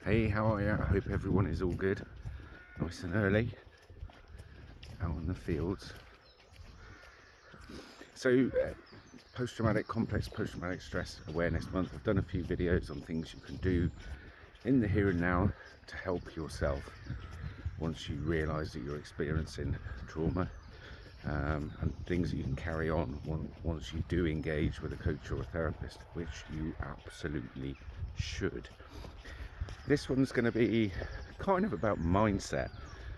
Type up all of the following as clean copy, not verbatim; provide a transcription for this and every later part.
Hey, how are you? I hope everyone is all good. Nice and early out in the fields. So, post-traumatic complex post-traumatic stress awareness month. I've done a few videos on things you can do in the here and now to help yourself once you realise that you're experiencing trauma, and things that you can carry on once you do engage with a coach or a therapist, which you absolutely should. This one's going to be kind of about mindset,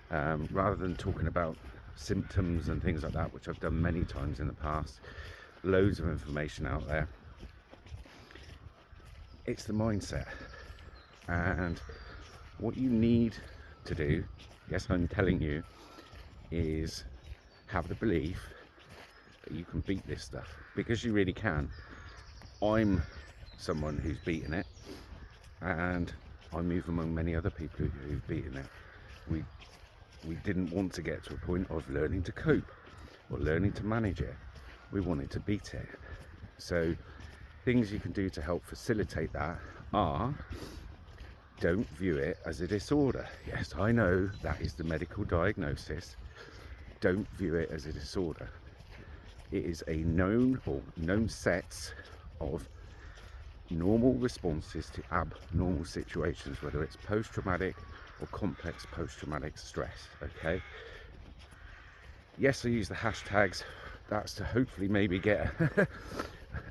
rather than talking about symptoms and things like that, which I've done many times in the past. Loads of information out there. It's the mindset, and what you need to do, yes, I'm telling you, is have the belief that you can beat this stuff, because you really can. I'm someone who's beaten it, and I move among many other people who've beaten it. We didn't want to get to a point of learning to cope or learning to manage it. We wanted to beat it. So things you can do to help facilitate that are: don't view it as a disorder. Yes, I know that is the medical diagnosis. Don't view it as a disorder. It is a known sets of normal responses to abnormal situations, whether it's post-traumatic or complex post-traumatic stress. Okay, yes, I use the hashtags. That's to hopefully maybe get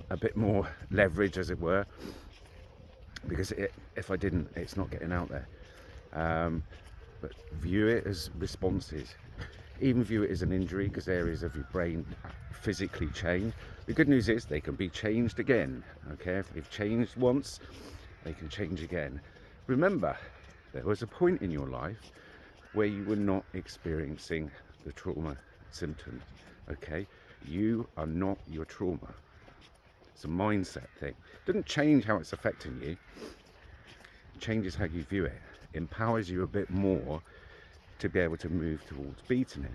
a bit more leverage, as it were, because if I didn't, it's not getting out there. But view it as responses. Even view it as an injury, because areas of your brain physically change. The good news is they can be changed again. Okay, if they've changed once, they can change again. Remember, there was a point in your life where you were not experiencing the trauma symptoms. Okay, you are not your trauma. It's a mindset thing. It doesn't change how it's affecting you. It changes how you view it. Empowers you a bit more to be able to move towards beating it.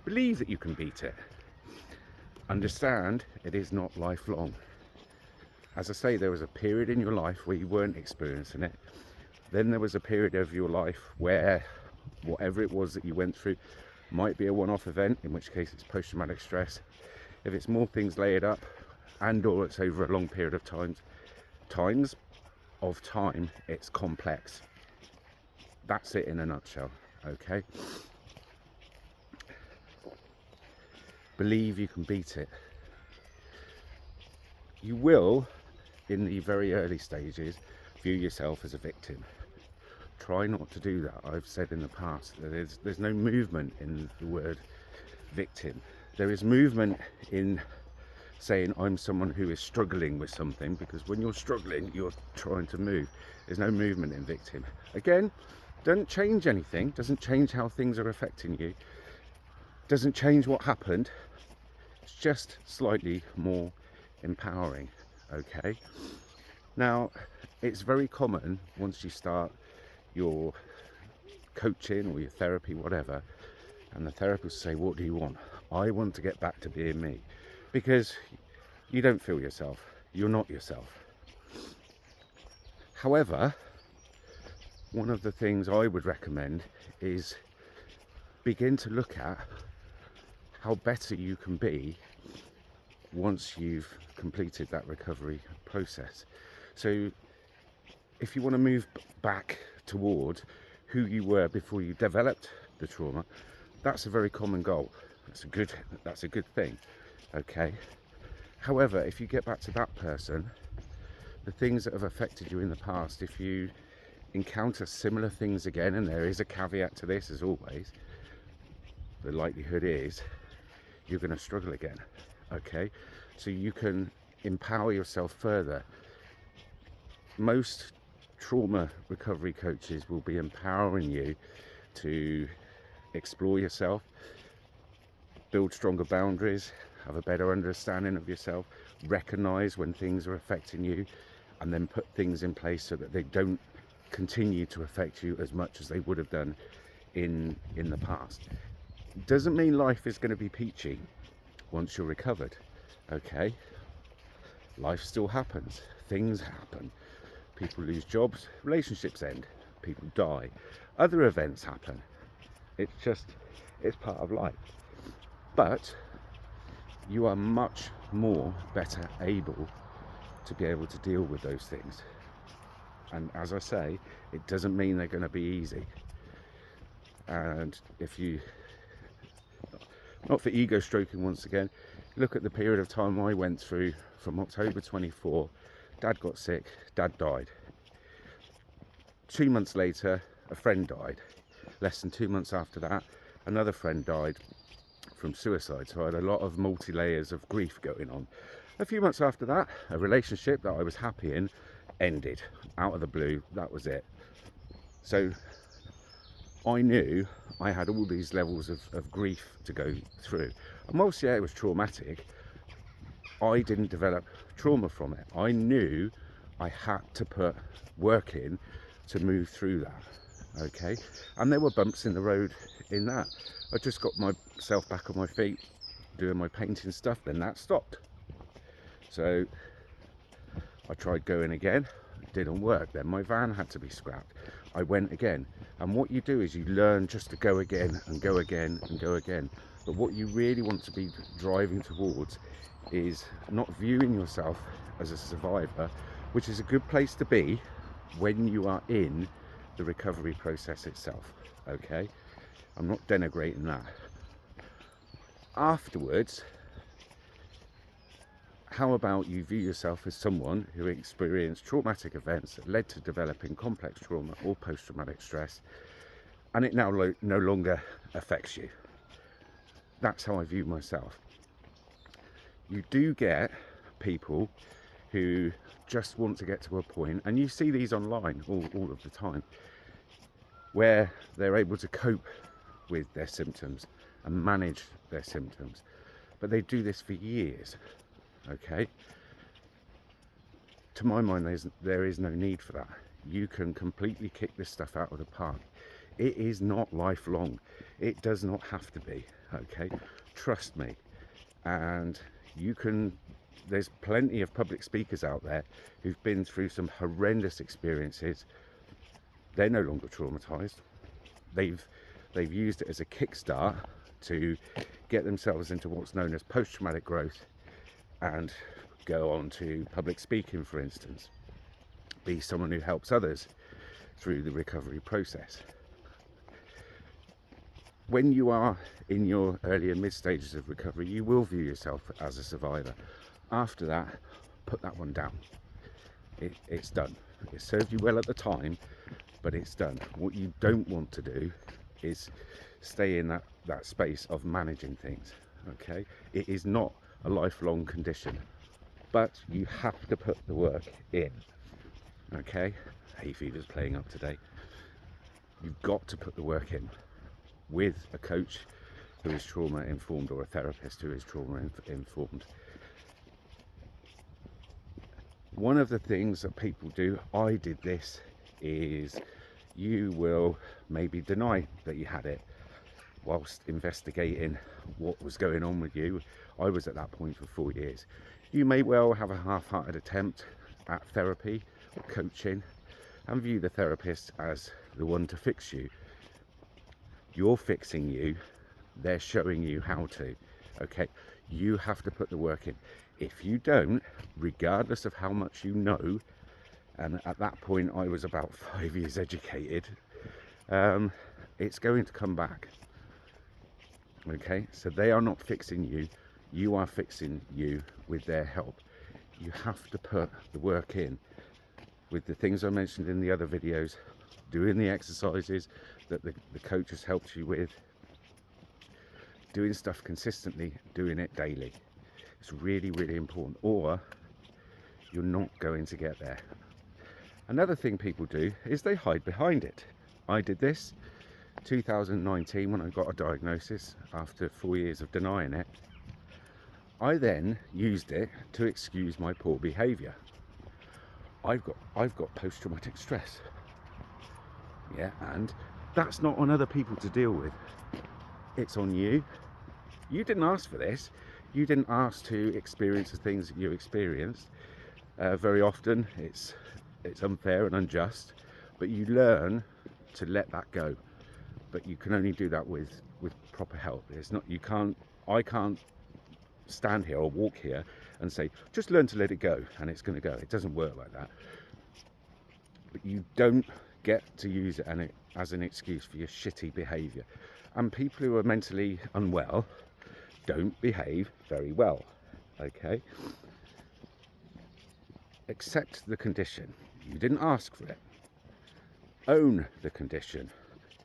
Believe that you can beat it. Understand it is not lifelong. As I say, there was a period in your life where you weren't experiencing it. Then there was a period of your life where whatever it was that you went through might be a one-off event, in which case it's post-traumatic stress. If it's more things layered up, and or it's over a long period of time, it's complex. That's it in a nutshell. Okay, believe you can beat it. You will, in the very early stages, view yourself as a victim. Try not to do that. I've said in the past that there's no movement in the word victim. There is movement in saying I'm someone who is struggling with something, because when you're struggling, you're trying to move. There's no movement in victim. Again, doesn't change anything, doesn't change how things are affecting you, doesn't change what happened. It's just slightly more empowering. Okay, now it's very common once you start your coaching or your therapy, whatever, and the therapist say, what do you want? I want to get back to being me, because you don't feel yourself, you're not yourself. However, one of the things I would recommend is begin to look at how better you can be once you've completed that recovery process. So if you want to move back toward who you were before you developed the trauma, that's a very common goal. That's a good thing. Okay. However, if you get back to that person, the things that have affected you in the past, if you encounter similar things again, and there is a caveat to this as always, the likelihood is you're going to struggle again. Okay, so you can empower yourself further. Most trauma recovery coaches will be empowering you to explore yourself, build stronger boundaries, have a better understanding of yourself, recognize when things are affecting you, and then put things in place so that they don't continue to affect you as much as they would have done in the past. Doesn't mean life is going to be peachy once you're recovered. Okay, life still happens, things happen, People lose jobs, relationships end, people die, other events happen. It's part of life. But you are much more better able to be able to deal with those things. And as I say, it doesn't mean they're going to be easy. And if you, not for ego stroking once again, look at the period of time I went through from October 24, Dad got sick, Dad died. 2 months later, a friend died. Less than 2 months after that, another friend died from suicide. So I had a lot of multi-layers of grief going on. A few months after that, a relationship that I was happy in ended out of the blue. That was it. So I knew I had all these levels of grief to go through. And whilst, yeah, it was traumatic, I didn't develop trauma from it. I knew I had to put work in to move through that. Okay, and there were bumps in the road in that. I just got myself back on my feet doing my painting stuff, then that stopped. So I tried going again, it didn't work. Then my van had to be scrapped. I went again. And what you do is you learn just to go again and go again and go again. But what you really want to be driving towards is not viewing yourself as a survivor, which is a good place to be when you are in the recovery process itself. Okay, I'm not denigrating that. Afterwards, how about you view yourself as someone who experienced traumatic events that led to developing complex trauma or post-traumatic stress, and it now no longer affects you? That's how I view myself. You do get people who just want to get to a point, and you see these online all of the time, where they're able to cope with their symptoms and manage their symptoms, but they do this for years. Okay, to my mind, there is no need for that. You can completely kick this stuff out of the park. It is not lifelong. It does not have to be. Okay, trust me. And you can, there's plenty of public speakers out there who've been through some horrendous experiences. They're no longer traumatized. They've used it as a kickstart to get themselves into what's known as post-traumatic growth, and go on to public speaking, for instance, be someone who helps others through the recovery process. When you are in your early and mid stages of recovery, you will view yourself as a survivor. After that, put that one down. It's done. It served you well at the time, but it's done. What you don't want to do is stay in that space of managing things. Okay, it is not a lifelong condition, but you have to put the work in. Okay, hay fever's playing up today. You've got to put the work in with a coach who is trauma informed, or a therapist who is trauma informed. One of the things that people do, I did this, is you will maybe deny that you had it whilst investigating what was going on with you. I was at that point for 4 years. You may well have a half-hearted attempt at therapy or coaching and view the therapist as the one to fix you. You're fixing you, they're showing you how to. Okay, you have to put the work in. If you don't, regardless of how much you know, and at that point I was about 5 years educated, it's going to come back. Okay, so they are not fixing you, you are fixing you with their help. You have to put the work in with the things I mentioned in the other videos, doing the exercises that the coach has helped you with, doing stuff consistently, doing it daily. It's really, really important, or you're not going to get there. Another thing people do is they hide behind it. I did this 2019 when I got a diagnosis after 4 years of denying it. I then used it to excuse my poor behaviour. I've got post-traumatic stress. Yeah, and that's not on other people to deal with. It's on you. You didn't ask for this. You didn't ask to experience the things that you experienced. Very often it's it's unfair and unjust, but you learn to let that go. But you can only do that with proper help. It's not, I can't stand here or walk here and say, just learn to let it go and it's going to go. It doesn't work like that. But you don't get to use it as an excuse for your shitty behaviour. And people who are mentally unwell don't behave very well, okay? Accept the condition. You didn't ask for it. Own the condition.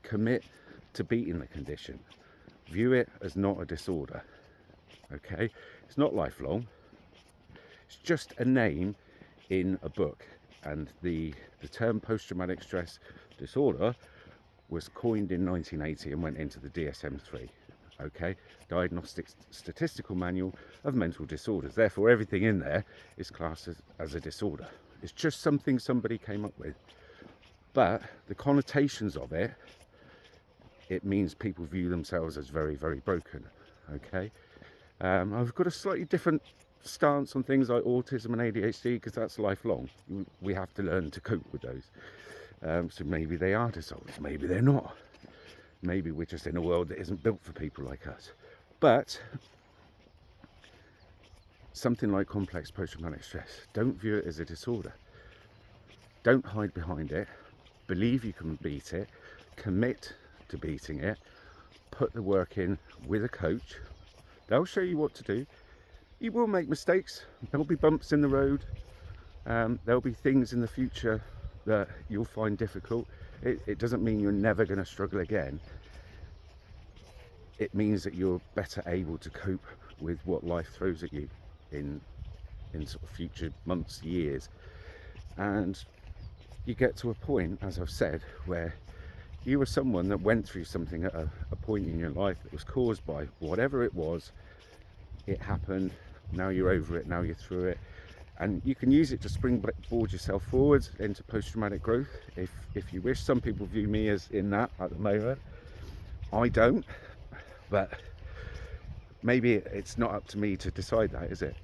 Commit to beating the condition. View it as not a disorder, okay? It's not lifelong. It's just a name in a book. And the term post-traumatic stress disorder was coined in 1980 and went into the DSM-3, okay? Diagnostic Statistical Manual of Mental Disorders. Therefore, everything in there is classed as a disorder. It's just something somebody came up with. But the connotations of it, it means people view themselves as very, very broken, okay? I've got a slightly different stance on things like autism and ADHD because that's lifelong. We have to learn to cope with those. So maybe they are disorders, maybe they're not. Maybe we're just in a world that isn't built for people like us. But something like complex post-traumatic stress, don't view it as a disorder. Don't hide behind it. Believe you can beat it. Commit to beating it. Put the work in with a coach. They'll show you what to do. You will make mistakes. There'll be bumps in the road. There'll be things in the future that you'll find difficult. It doesn't mean you're never going to struggle again. It means that you're better able to cope with what life throws at you in sort of future months, years. And you get to a point, as I've said, where you were someone that went through something at a point in your life that was caused by whatever it was. It happened, now you're over it, now you're through it, and you can use it to springboard yourself forwards into post-traumatic growth if you wish. Some people view me as in that at the moment. I don't, but maybe it's not up to me to decide that, is it?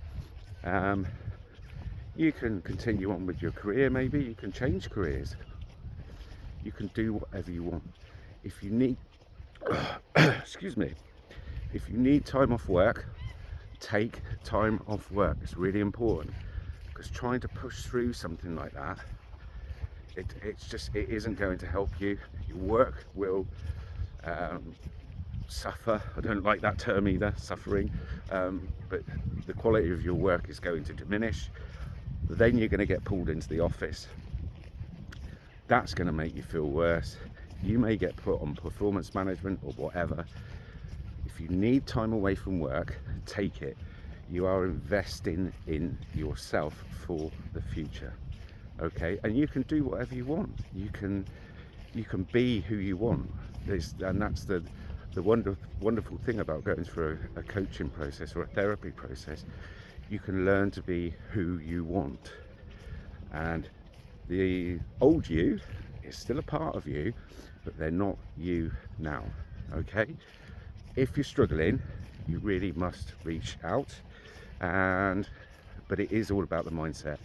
You can continue on with your career, maybe you can change careers. You can do whatever you want. If you need excuse me, if you need time off work, take time off work. It's really important, because trying to push through something like that, it isn't going to help you. Your work will suffer. I don't like that term either, suffering, but the quality of your work is going to diminish. Then you're going to get pulled into the office. That's going to make you feel worse. You may get put on performance management or whatever. If you need time away from work, take it. You are investing in yourself for the future, okay? And you can do whatever you want. You can be who you want. And that's the wonderful thing about going through a coaching process or a therapy process. You can learn to be who you want. And the old you is still a part of you, but they're not you now, okay? If you're struggling, you really must reach out, but it is all about the mindset.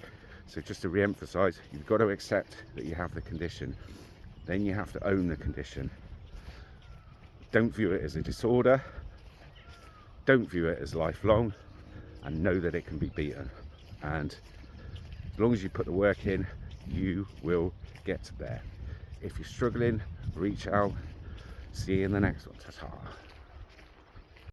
So just to re-emphasize, you've got to accept that you have the condition. Then you have to own the condition. Don't view it as a disorder. Don't view it as lifelong, and know that it can be beaten. And as long as you put the work in, you will get there. If you're struggling, reach out. See you in the next one. Ta-ta.